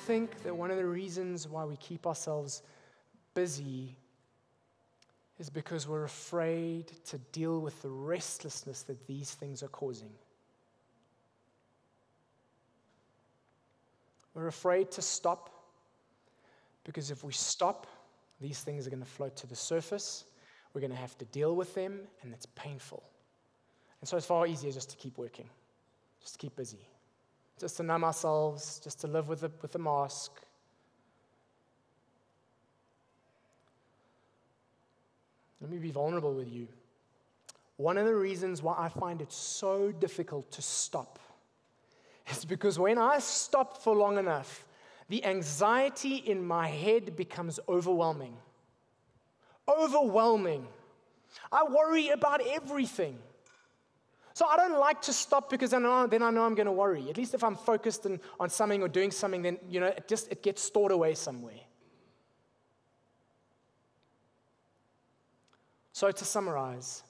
think that one of the reasons why we keep ourselves busy is because we're afraid to deal with the restlessness that these things are causing. We're afraid to stop because if we stop, these things are going to float to the surface. We're going to have to deal with them, and it's painful. And so it's far easier just to keep working, just to keep busy, just to numb ourselves, just to live with a mask. Let me be vulnerable with you. One of the reasons why I find it so difficult to stop is because when I stop for long enough, the anxiety in my head becomes overwhelming. Overwhelming. I worry about everything. So I don't like to stop because then I know I'm going to worry. At least if I'm focused on something or doing something, then it gets stored away somewhere. So to summarize,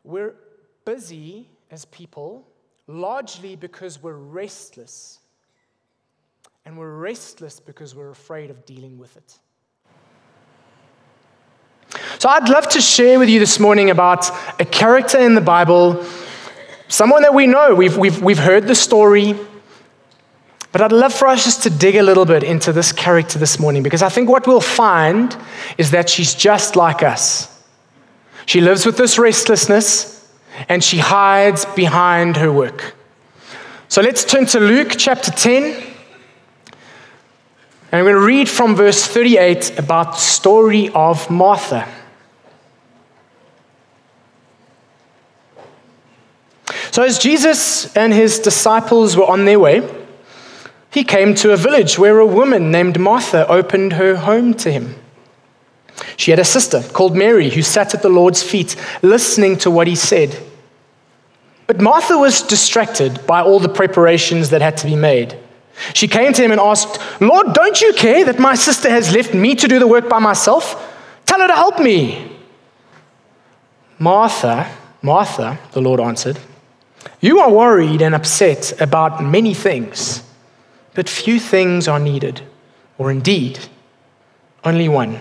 we're busy as people largely because we're restless. And we're restless because we're afraid of dealing with it. So I'd love to share with you this morning about a character in the Bible, someone that we know. We've heard the story. But I'd love for us just to dig a little bit into this character this morning, because I think what we'll find is that she's just like us. She lives with this restlessness, and she hides behind her work. So let's turn to Luke chapter 10. And we're going to read from verse 38 about the story of Martha. So as Jesus and his disciples were on their way, he came to a village where a woman named Martha opened her home to him. She had a sister called Mary who sat at the Lord's feet listening to what he said. But Martha was distracted by all the preparations that had to be made. She came to him and asked, "Lord, don't you care that my sister has left me to do the work by myself? Tell her to help me." "Martha, Martha," the Lord answered, "you are worried and upset about many things, but few things are needed, or indeed, only one.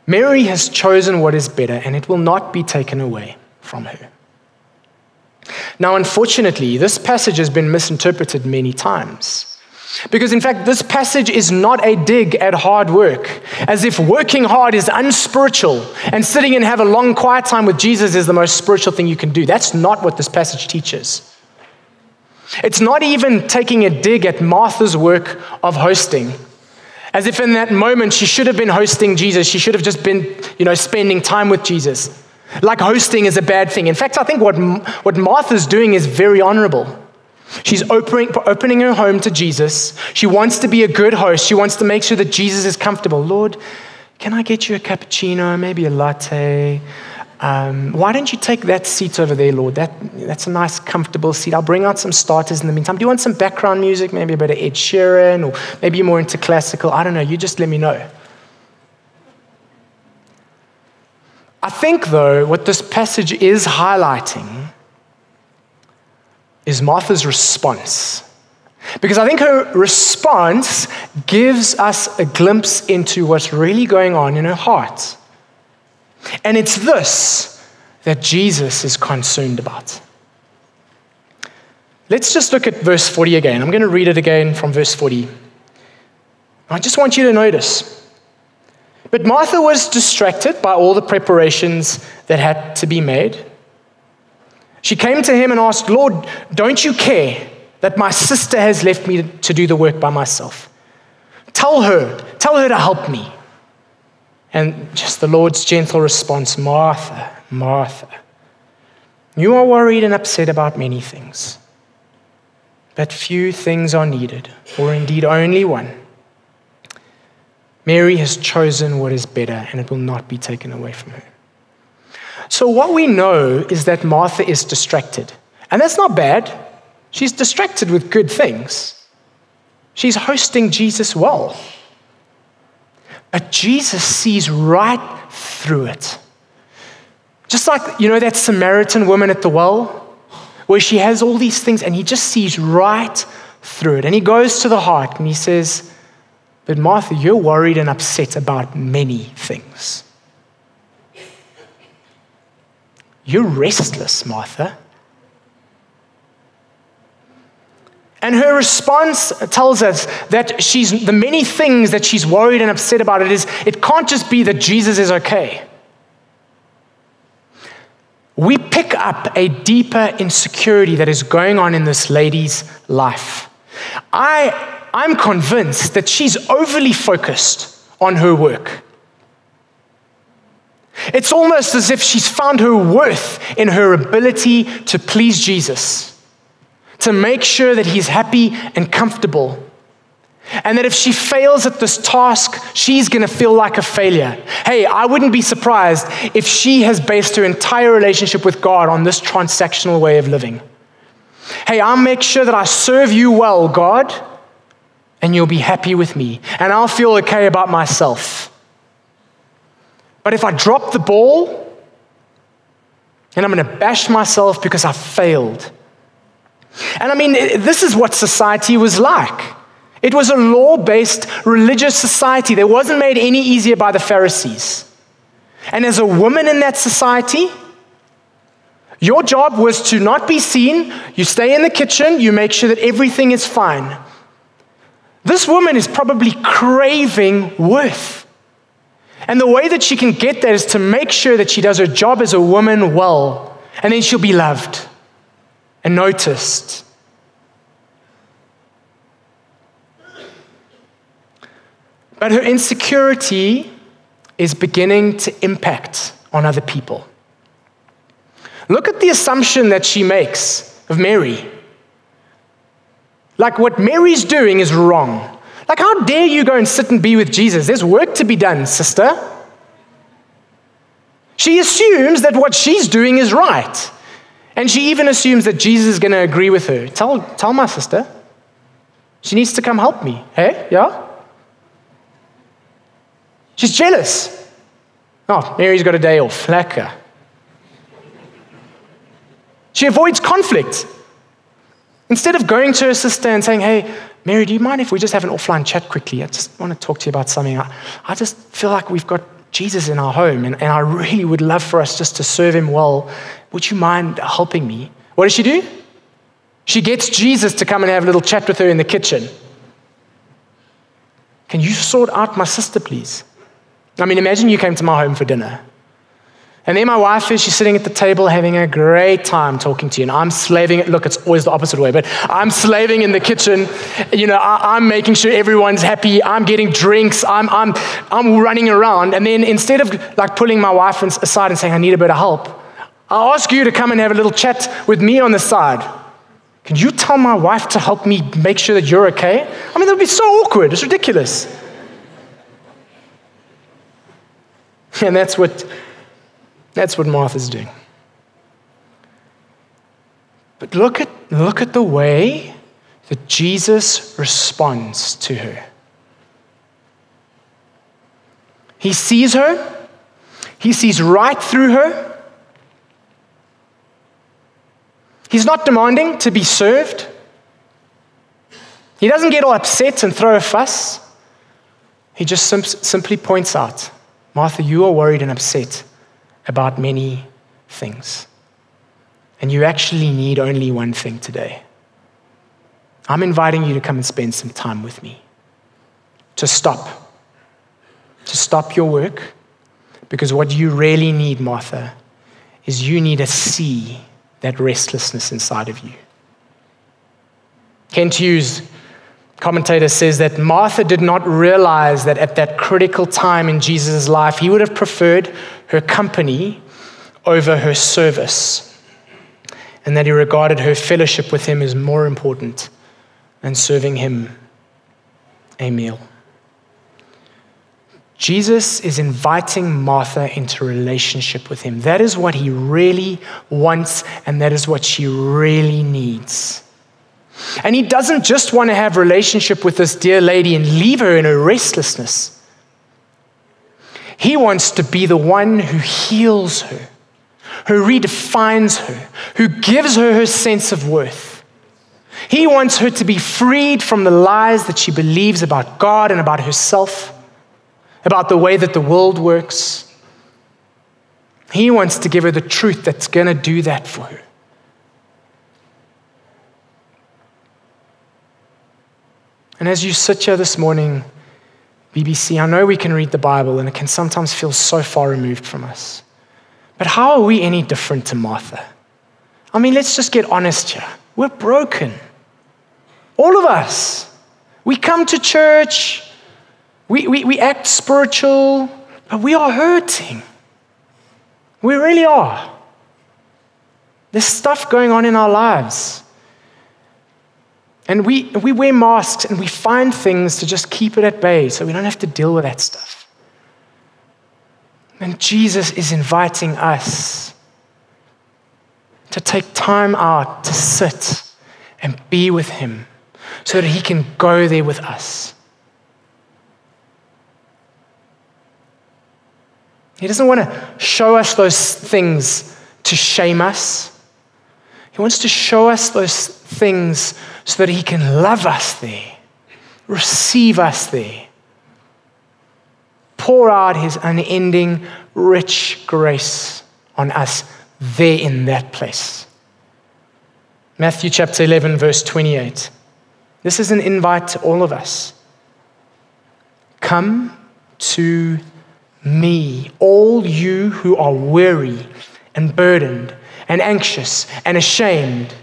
Mary has chosen what is better, and it will not be taken away from her." Now, unfortunately, this passage has been misinterpreted many times. Because, in fact, this passage is not a dig at hard work, as if working hard is unspiritual and sitting and have a long quiet time with Jesus is the most spiritual thing you can do. That's not what this passage teaches. It's not even taking a dig at Martha's work of hosting, as if in that moment she should have been hosting Jesus. She should have just been, spending time with Jesus. Like hosting is a bad thing. In fact, I think what Martha's doing is very honorable. She's opening her home to Jesus. She wants to be a good host. She wants to make sure that Jesus is comfortable. "Lord, can I get you a cappuccino, maybe a latte? Why don't you take that seat over there, Lord? That's a nice, comfortable seat. I'll bring out some starters in the meantime. Do you want some background music? Maybe a bit of Ed Sheeran, or maybe you're more into classical. I don't know. You just let me know." I think, though, what this passage is highlighting is Martha's response. Because I think her response gives us a glimpse into what's really going on in her heart. And it's this that Jesus is concerned about. Let's just look at verse 40 again. I'm going to read it again from verse 40. I just want you to notice. But Martha was distracted by all the preparations that had to be made. She came to him and asked, "Lord, don't you care that my sister has left me to do the work by myself? Tell her to help me." And just the Lord's gentle response, "Martha, Martha, you are worried and upset about many things, but few things are needed, or indeed only one. Mary has chosen what is better, and it will not be taken away from her." So what we know is that Martha is distracted. And that's not bad. She's distracted with good things. She's hosting Jesus well. But Jesus sees right through it. Just like, that Samaritan woman at the well, where she has all these things, and he just sees right through it. And he goes to the heart and he says, but Martha, you're worried and upset about many things. You're restless, Martha. And her response tells us that the many things that she's worried and upset about it can't just be that Jesus is okay. We pick up a deeper insecurity that is going on in this lady's life. I'm convinced that she's overly focused on her work. It's almost as if she's found her worth in her ability to please Jesus, to make sure that he's happy and comfortable. And that if she fails at this task, she's going to feel like a failure. Hey, I wouldn't be surprised if she has based her entire relationship with God on this transactional way of living. Hey, I'll make sure that I serve you well, God, and you'll be happy with me. And I'll feel okay about myself. But if I drop the ball, and I'm going to bash myself because I failed. And I mean, this is what society was like. It was a law-based religious society that wasn't made any easier by the Pharisees. And as a woman in that society, your job was to not be seen. You stay in the kitchen, you make sure that everything is fine. This woman is probably craving worth. And the way that she can get that is to make sure that she does her job as a woman well, and then she'll be loved and noticed. But her insecurity is beginning to impact on other people. Look at the assumption that she makes of Mary. Like what Mary's doing is wrong. Like, how dare you go and sit and be with Jesus? There's work to be done, sister. She assumes that what she's doing is right. And she even assumes that Jesus is going to agree with her. Tell my sister. She needs to come help me. Hey, yeah? She's jealous. Oh, Mary's got a day off. Lekker. She avoids conflict. Instead of going to her sister and saying, hey, Mary, do you mind if we just have an offline chat quickly? I just want to talk to you about something. I just feel like we've got Jesus in our home, and I really would love for us just to serve him well. Would you mind helping me? What does she do? She gets Jesus to come and have a little chat with her in the kitchen. Can you sort out my sister, please? I mean, imagine you came to my home for dinner. And there my wife is, she's sitting at the table having a great time talking to you. And I'm slaving, look, it's always the opposite way, but I'm slaving in the kitchen. You know, I'm making sure everyone's happy. I'm getting drinks. I'm running around. And then instead of like pulling my wife aside and saying, I need a bit of help, I ask you to come and have a little chat with me on the side. Can you tell my wife to help me make sure that you're okay? I mean, that would be so awkward. It's ridiculous. And that's what Martha's doing. But look at the way that Jesus responds to her. He sees her. He sees right through her. He's not demanding to be served. He doesn't get all upset and throw a fuss. He just simply points out, Martha, you are worried and upset about many things. And you actually need only one thing today. I'm inviting you to come and spend some time with me. To stop your work. Because what you really need, Martha, is you need to see that restlessness inside of you. Kent Hughes, commentator, says that Martha did not realize that at that critical time in Jesus' life, he would have preferred her company over her service, and that he regarded her fellowship with him as more important than serving him a meal. Jesus is inviting Martha into relationship with him. That is what he really wants, and that is what she really needs. And he doesn't just want to have a relationship with this dear lady and leave her in her restlessness. He wants to be the one who heals her, who redefines her, who gives her her sense of worth. He wants her to be freed from the lies that she believes about God and about herself, about the way that the world works. He wants to give her the truth that's going to do that for her. And as you sit here this morning, BBC, I know we can read the Bible and it can sometimes feel so far removed from us. But how are we any different to Martha? I mean, let's just get honest here. We're broken. All of us. We come to church, we act spiritual, but we are hurting. We really are. There's stuff going on in our lives. And we wear masks and we find things to just keep it at bay so we don't have to deal with that stuff. And Jesus is inviting us to take time out to sit and be with him so that he can go there with us. He doesn't want to show us those things to shame us. He wants to show us those things so that he can love us there, receive us there, pour out his unending, rich grace on us there in that place. Matthew chapter 11, verse 28. This is an invite to all of us. Come to me, all you who are weary and burdened and anxious and ashamed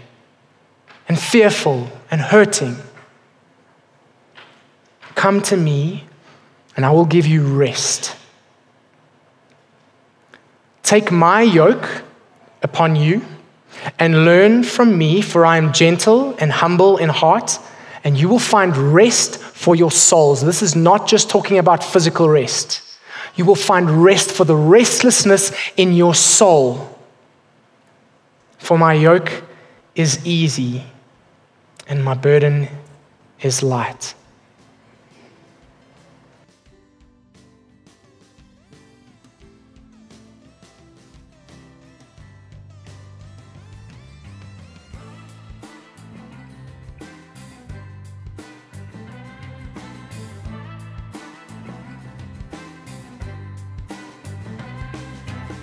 and fearful and hurting. Come to me and I will give you rest. Take my yoke upon you and learn from me, for I am gentle and humble in heart, and you will find rest for your souls. This is not just talking about physical rest. You will find rest for the restlessness in your soul. For my yoke is easy and my burden is light.